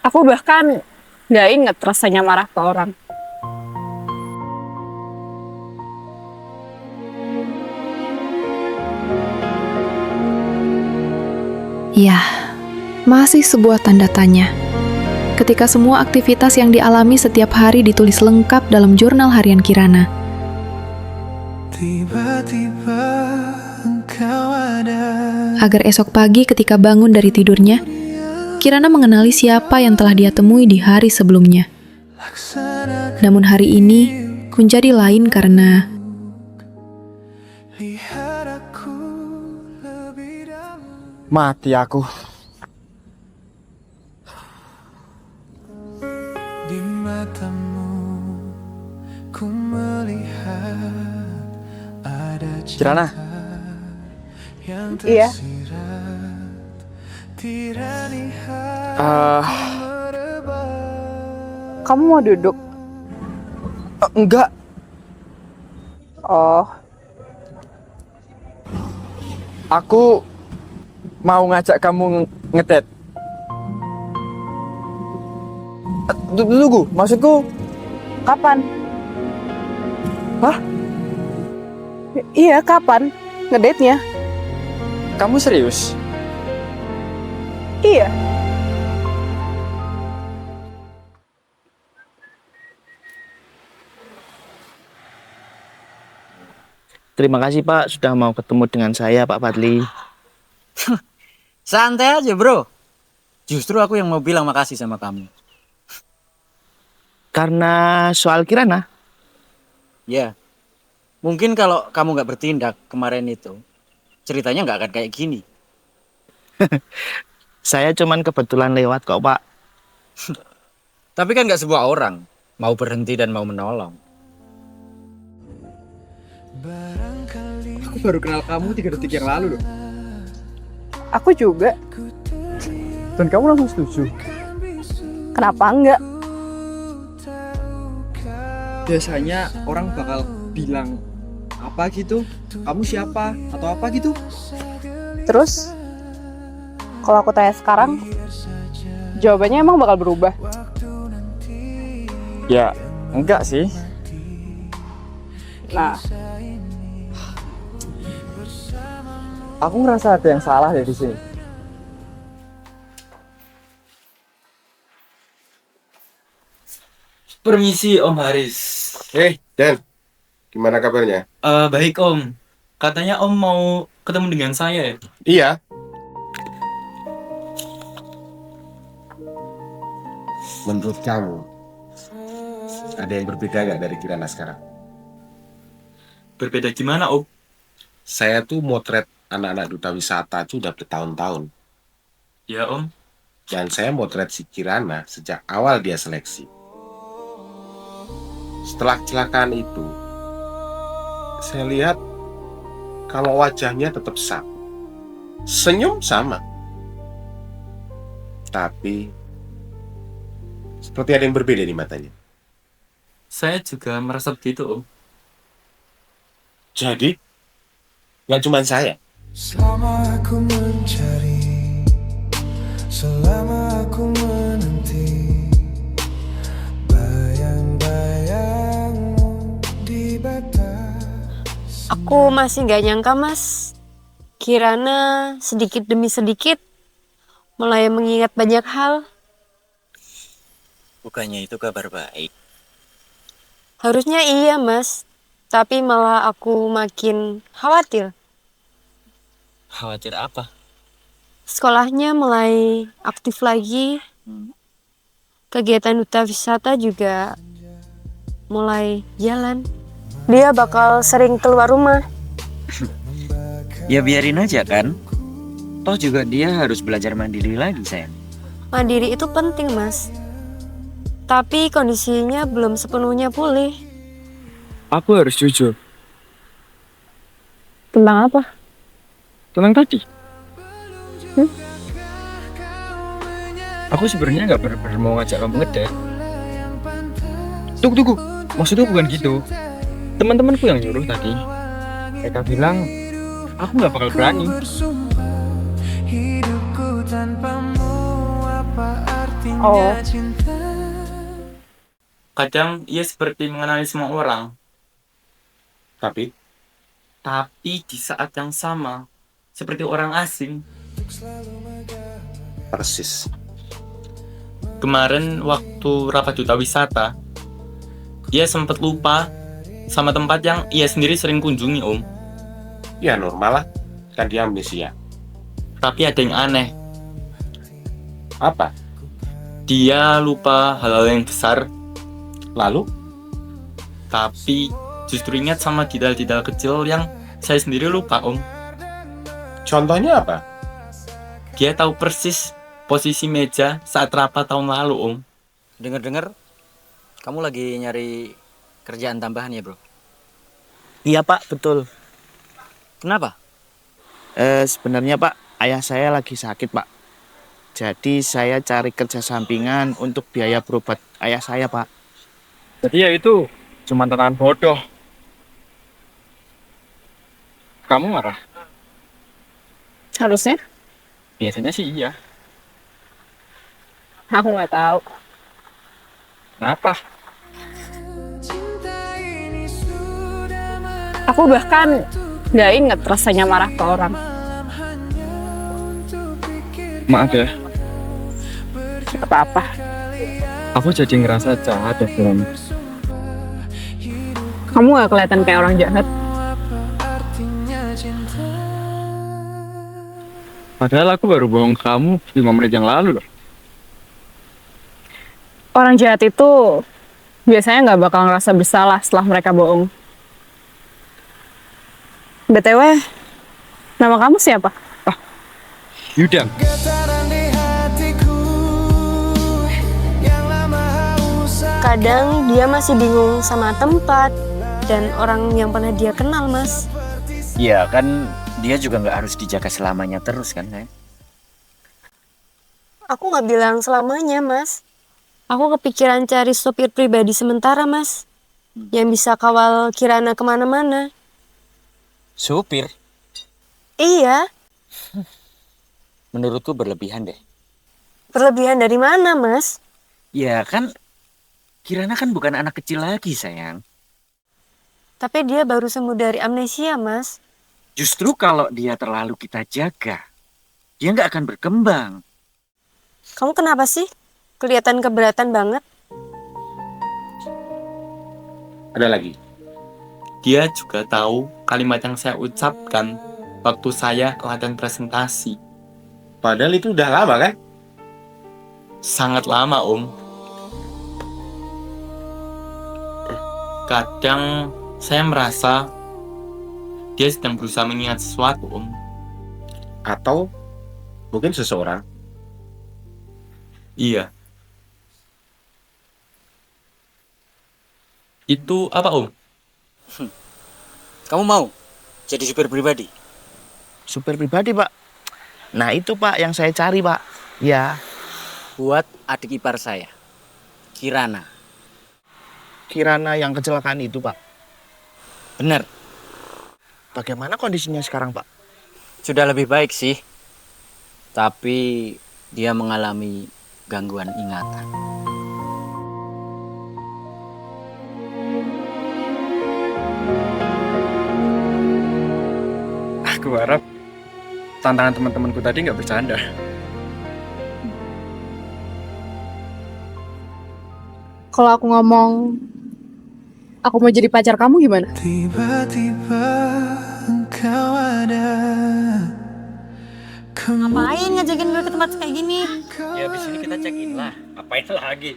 Aku bahkan nggak inget rasanya marah ke orang. Ya, masih sebuah tanda tanya. Ketika semua aktivitas yang dialami setiap hari ditulis lengkap dalam jurnal harian Kirana. Tiba-tiba engkau ada. Agar esok pagi ketika bangun dari tidurnya, Kirana mengenali siapa yang telah dia temui di hari sebelumnya. Namun hari ini menjadi lain karena Lihat aku lebih dahulu. Mati aku. Di matamu ku melihat ada Kirana. cinta yang Iya. tersirat. Tirani hati Eh, merebak. Kamu mau duduk? enggak. Oh, Aku mau ngajak kamu ngedate. Tunggu, maksudku kapan? Hah? Iya, kapan? Ngedate-nya? kamu serius? Iya. Terima kasih Pak sudah mau ketemu dengan saya Pak Fadli. Santai aja bro. Justru aku yang mau bilang makasih sama kamu. Karena soal Kirana, Ya, mungkin kalau kamu nggak bertindak kemarin itu, ceritanya nggak akan kayak gini. saya cuman kebetulan lewat kok Pak. Tapi kan nggak sebuah orang mau berhenti dan mau menolong. Aku baru kenal kamu 3 detik yang lalu loh. Aku juga. Dan kamu langsung setuju. Kenapa enggak? Biasanya orang bakal bilang apa gitu, kamu siapa atau apa gitu. Terus, kalau aku tanya sekarang, jawabannya emang bakal berubah. Ya, enggak sih. Nah, Aku ngerasa ada yang salah dari sini. Permisi Om Haris. Dan, gimana kabarnya? Baik Om. Katanya Om mau ketemu dengan saya ya? Iya. Menurut kamu, ada yang berbeda nggak dari Kirana sekarang? Berbeda gimana Om? Saya tuh motret anak-anak duta wisata tuh udah bertahun-tahun. Ya Om. Dan saya motret si Kirana sejak awal dia seleksi. Setelah kecelakaan itu, saya lihat kalau wajahnya tetap sama. Senyum sama. Tapi, seperti ada yang berbeda di matanya. Saya juga merasa begitu Om. Jadi, nggak cuma saya. Selama aku mencari, selama aku menanti, bayang-bayangmu di batas. Aku masih gak nyangka mas, Kirana sedikit demi sedikit mulai mengingat banyak hal. Bukannya itu kabar baik. Harusnya iya mas, tapi malah aku makin khawatir. Khawatir apa? Sekolahnya mulai aktif lagi, kegiatan duta wisata juga mulai jalan. Dia bakal sering keluar rumah. Ya biarin aja kan. Toh juga dia harus belajar mandiri lagi sayang. Mandiri itu penting mas, tapi kondisinya belum sepenuhnya pulih. Aku harus jujur. tentang apa? Tentang tadi. Aku sebenarnya nggak bener-bener mau ngajak kamu ngedate. Tunggu. Maksudku bukan gitu. Teman-temanku yang nyuruh tadi. Mereka bilang, aku nggak bakal berani. Hidupku tanpamu apa artinya? Oh, Kadang ia seperti mengenali semua orang, Tapi tapi di saat yang sama, seperti orang asing. persis. Kemarin waktu rapat duta wisata, ia sempat lupa sama tempat yang ia sendiri sering kunjungi, Om. Ya normal lah, kan dia amnesia. Tapi ada yang aneh, Apa? dia lupa hal-hal yang besar, Lalu? tapi justru ingat sama detail-detail kecil yang saya sendiri lupa, Om. Contohnya apa? Dia tahu persis posisi meja saat rapat tahun lalu, Om. Dengar-dengar kamu lagi nyari kerjaan tambahan ya, Bro? Iya Pak, betul. Kenapa? Sebenarnya Pak, ayah saya lagi sakit Pak. Jadi saya cari kerja sampingan untuk biaya berobat ayah saya Pak. Jadi ya itu cuma tantangan bodoh. Kamu marah? harusnya. Biasanya sih iya. Aku nggak tahu. Kenapa? Aku bahkan nggak inget rasanya marah ke orang. Maaf ya, Nggak apa-apa. aku jadi ngerasa jahat ya Bram. Kamu nggak kelihatan kayak orang jahat. Padahal aku baru bohong ke kamu 5 menit yang lalu loh. Orang jahat itu biasanya nggak bakal ngerasa bersalah setelah mereka bohong. BTW, nama kamu siapa? Yudang. Kadang dia masih bingung sama tempat dan orang yang pernah dia kenal, Mas. Iya kan, dia juga nggak harus dijaga selamanya terus kan, sayang? Aku nggak bilang selamanya, Mas. Aku kepikiran cari sopir pribadi sementara, Mas. Yang bisa kawal Kirana kemana-mana. Supir, Iya, menurutku berlebihan deh. berlebihan dari mana, Mas? Ya kan, Kirana kan bukan anak kecil lagi, sayang. Tapi dia baru sembuh dari amnesia, Mas. Justru kalau dia terlalu kita jaga, dia nggak akan berkembang. Kamu kenapa sih? Kelihatan keberatan banget. Ada lagi. Dia juga tahu kalimat yang saya ucapkan waktu saya latihan presentasi. Padahal itu udah lama kan? Sangat lama, Om. Kadang saya merasa dia sedang berusaha mengingat sesuatu, Om. Atau mungkin seseorang. Iya. Itu apa, Om? Kamu mau jadi supir pribadi? Supir pribadi Pak. Nah itu Pak yang saya cari Pak. Ya, Buat adik ipar saya, Kirana. Kirana yang kecelakaan itu Pak. Bener, Bagaimana kondisinya sekarang Pak? sudah lebih baik sih. Tapi dia mengalami gangguan ingatan. Aku harap tantangan teman-temanku tadi nggak bercanda. Kalau aku ngomong, aku mau jadi pacar kamu gimana? Tiba-tiba engkau ada. Ngapain ngajakin gue ke tempat kayak gini? Ya abis ini kita check in lah. Apain lagi?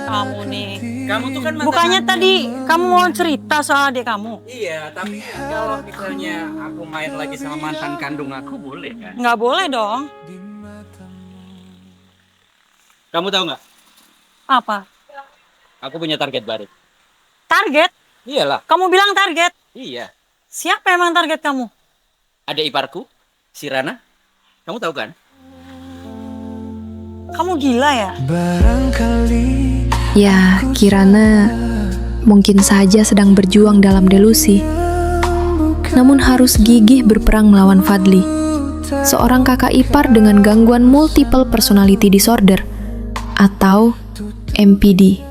Kamu nih. Kamu tuh kan Bukannya tadi kamu mau cerita soal adik kamu? Iya, tapi kalau misalnya aku main lagi sama mantan kandung aku boleh kan? Nggak boleh dong. Kamu tahu nggak? Apa? Aku punya target baru. Target? Iyalah. Kamu bilang target? Iya. Siapa emang target kamu? Ada iparku, si Rana. Kamu tahu kan? Kamu gila ya? Barangkali Ya, Kirana mungkin saja sedang berjuang dalam delusi. Namun harus gigih berperang melawan Fadli, seorang kakak ipar dengan gangguan multiple personality disorder atau MPD.